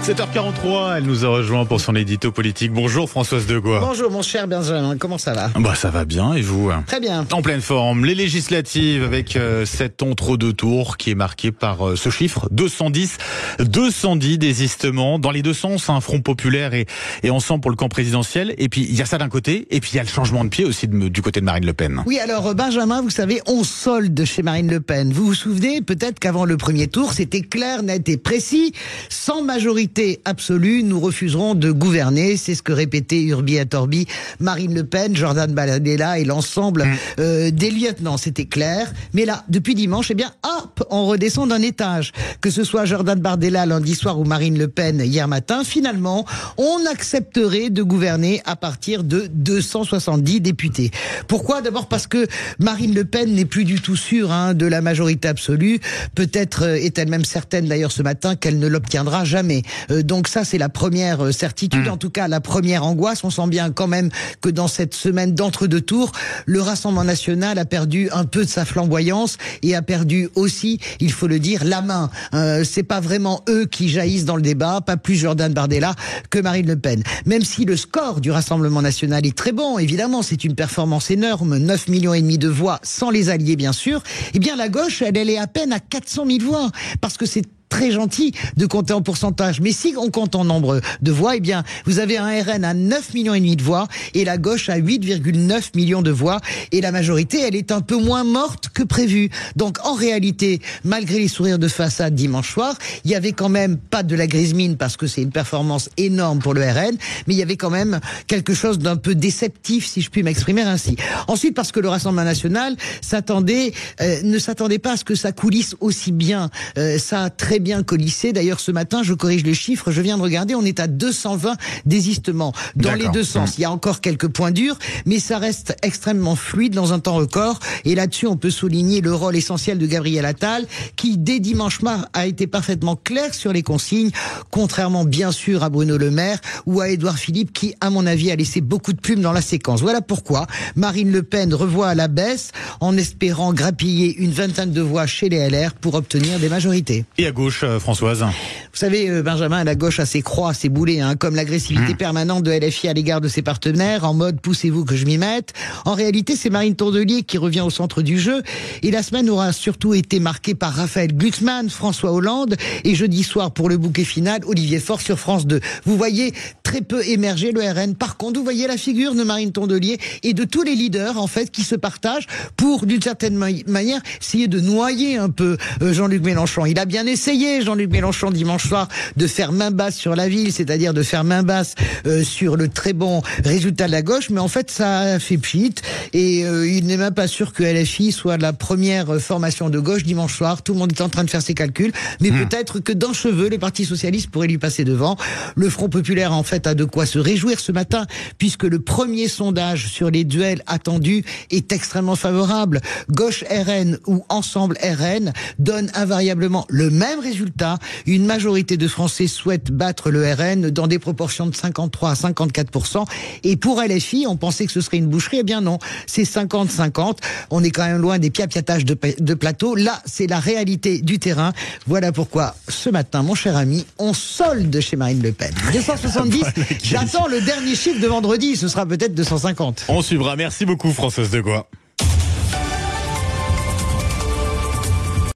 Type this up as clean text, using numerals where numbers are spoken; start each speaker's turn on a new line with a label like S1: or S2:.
S1: 7h43, elle nous a rejoint pour son édito politique. Bonjour Françoise Degois.
S2: Bonjour mon cher Benjamin, comment ça va ?
S1: Ça va bien, et vous ?
S2: Très bien.
S1: En pleine forme, les législatives avec cet entre-deux tours qui est marqué par ce chiffre, 210 désistements. Dans les deux sens, un Front populaire et Ensemble pour le camp présidentiel. Et puis il y a ça d'un côté, et puis il y a le changement de pied aussi du côté de Marine Le Pen.
S2: Oui, alors Benjamin, vous savez, on solde chez Marine Le Pen. Vous vous souvenez peut-être qu'avant le premier tour, c'était clair, net et précis. Sans majorité absolue, nous refuserons de gouverner. C'est ce que répétait Urbi et Orbi Marine Le Pen, Jordan Bardella et l'ensemble des lieutenants. C'était clair. Mais là, depuis dimanche, hop, on redescend d'un étage. Que ce soit Jordan Bardella lundi soir ou Marine Le Pen hier matin, finalement, on accepterait de gouverner à partir de 270 députés. Pourquoi ? D'abord parce que Marine Le Pen n'est plus du tout sûre de la majorité absolue. Peut-être est-elle même certaine d'ailleurs ce matin qu'elle ne l'obtiendra jamais. Donc ça, c'est la première certitude, en tout cas la première angoisse. On sent bien quand même que dans cette semaine d'entre-deux tours, le Rassemblement national a perdu un peu de sa flamboyance et a perdu aussi, il faut le dire, la main. C'est pas vraiment eux qui jaillissent dans le débat, pas plus Jordan Bardella que Marine Le Pen. Même si le score du Rassemblement national est très bon, évidemment, c'est une performance énorme, 9,5 millions de voix, sans les alliés bien sûr, la gauche, elle est à peine à 400 000 voix, parce que c'est très gentil de compter en pourcentage. Mais si on compte en nombre de voix, vous avez un RN à 9,5 millions de voix et la gauche à 8,9 millions de voix. Et la majorité, elle est un peu moins morte que prévu. Donc, en réalité, malgré les sourires de façade dimanche soir, il y avait quand même pas de la grise mine parce que c'est une performance énorme pour le RN, mais il y avait quand même quelque chose d'un peu déceptif, si je puis m'exprimer ainsi. Ensuite, parce que le Rassemblement national ne s'attendait pas à ce que ça coulisse aussi bien. Ça a très bien colissé. D'ailleurs, ce matin, je corrige les chiffres, je viens de regarder, on est à 220 désistements dans les deux sens. Il y a encore quelques points durs, mais ça reste extrêmement fluide dans un temps record. Et là-dessus, on peut souligner le rôle essentiel de Gabriel Attal, qui, dès dimanche matin, a été parfaitement clair sur les consignes, contrairement bien sûr à Bruno Le Maire ou à Édouard Philippe, qui, à mon avis, a laissé beaucoup de plumes dans la séquence. Voilà pourquoi Marine Le Pen revoit à la baisse, en espérant grappiller une vingtaine de voix chez les LR pour obtenir des majorités.
S1: Et à gauche, Françoise.
S2: Vous savez, Benjamin, la gauche a ses croix, ses boulets, comme l'agressivité permanente de LFI à l'égard de ses partenaires, en mode poussez-vous que je m'y mette. En réalité, c'est Marine Tondelier qui revient au centre du jeu. Et la semaine aura surtout été marquée par Raphaël Glucksmann, François Hollande, et jeudi soir, pour le bouquet final, Olivier Faure sur France 2. Vous voyez très peu émerger le RN. Par contre, vous voyez la figure de Marine Tondelier et de tous les leaders, en fait, qui se partagent pour, d'une certaine manière, essayer de noyer un peu Jean-Luc Mélenchon. Il a bien essayé, Jean-Luc Mélenchon, dimanche soir, de faire main basse sur la ville, c'est-à-dire de faire main basse sur le très bon résultat de la gauche, mais en fait, ça a fait pchit, et il n'est même pas sûr que LFI soit la première formation de gauche dimanche soir. Tout le monde est en train de faire ses calculs, mais peut-être que d'un cheveu, les partis socialistes pourraient lui passer devant. Le Front populaire, en fait, a de quoi se réjouir ce matin, puisque le premier sondage sur les duels attendus est extrêmement favorable. Gauche RN ou Ensemble RN donne invariablement le même résultat. Une majorité de Français souhaitent battre le RN dans des proportions de 53 à 54%. Et pour LFI, on pensait que ce serait une boucherie. Eh bien non, c'est 50-50. On est quand même loin des piapiatages de plateau. Là, c'est la réalité du terrain. Voilà pourquoi, ce matin, mon cher ami, on solde chez Marine Le Pen. 270, j'attends le dernier chiffre de vendredi. Ce sera peut-être 250.
S1: On suivra. Merci beaucoup, Françoise Degois.